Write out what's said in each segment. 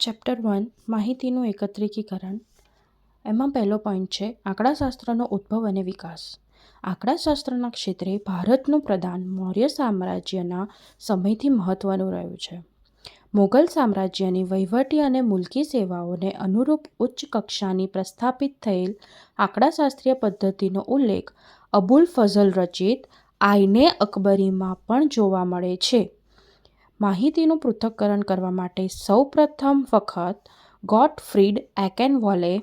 Chapter 1 માહિતીનું એકત્રીકરણ. એમાં પહેલો પોઈન્ટ છે આંકડાશાસ્ત્રનો ઉદ્ભવ અને વિકાસ. આંકડાશાસ્ત્રના ક્ષેત્રે ભારતનું પ્રદાન મૌર્ય સામ્રાજ્યના સમયથી મહત્વનું રહ્યું છે. મુગલ સામ્રાજ્યની વહીવટી અને મુલકી સેવાઓને અનુરૂપ ઉચ્ચ કક્ષાની પ્રસ્થાપિત થયેલ આંકડાશાસ્ત્રીય પદ્ધતિનો ઉલ્લેખ અબુલ ફઝલ રચિત આઇને અકબરીમાં પણ જોવા મળે છે. માહિતીનું પૃથ્થકરણ કરવા માટે સૌપ્રથમ વખત ગોટફ્રીડ એકેનવોલે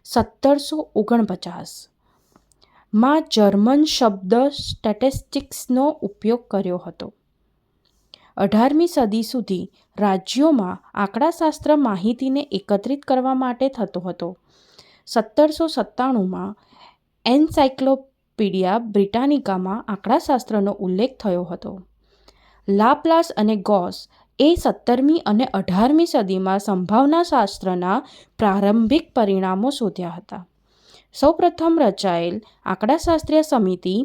1749માં જર્મન શબ્દ સ્ટેટિસ્ટિક્સનો ઉપયોગ કર્યો હતો. 18મી સદી સુધી રાજ્યોમાં આંકડાશાસ્ત્ર માહિતીને એકત્રિત કરવા માટે થતો હતો. 1797માં એન્સાઇક્લોપીડિયા બ્રિટાનિકામાં આંકડાશાસ્ત્રનો ઉલ્લેખ થયો હતો. લાપ્લાસ અને ગૌસ એ 17મી અને 18મી સદીમાં સંભાવનાશાસ્ત્રના પ્રારંભિક પરિણામો શોધ્યા હતા. સૌપ્રથમ રચાયેલ આંકડાશાસ્ત્રીય સમિતિ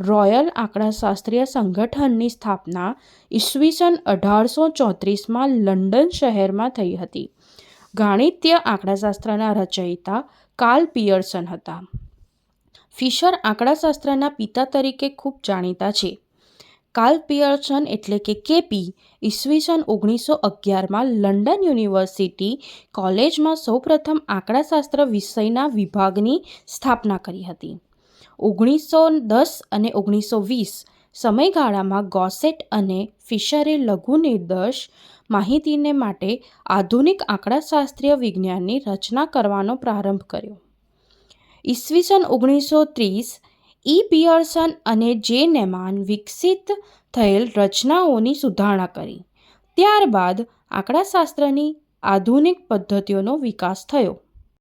રોયલ આંકડાશાસ્ત્રીય સંગઠનની સ્થાપના ઈસવીસન 1834માં લંડન શહેરમાં થઈ હતી. ગાણિતીય આંકડાશાસ્ત્રના રચયિતા કાર્લ પિયર્સન હતા. ફિશર આંકડાશાસ્ત્રના પિતા તરીકે ખૂબ જાણીતા છે. કાર્લ પિયર્સન એટલે કે કેપી ઈસવીસન 1911માં લંડન યુનિવર્સિટી કોલેજમાં સૌપ્રથમ આંકડાશાસ્ત્ર વિષયના વિભાગની સ્થાપના કરી હતી. 1910 અને 1920 સમયગાળામાં ગોસેટ અને ફિશરે લઘુ નિર્દેશ માહિતીને માટે આધુનિક આંકડાશાસ્ત્રીય વિજ્ઞાનની રચના કરવાનો પ્રારંભ કર્યો. ઈસવીસન 1930 પિયર્સન અને જે નેમાન વિકસિત થયેલ રચનાઓની સુધારણા કરી. ત્યારબાદ આંકડાશાસ્ત્રની આધુનિક પદ્ધતિઓનો વિકાસ થયો.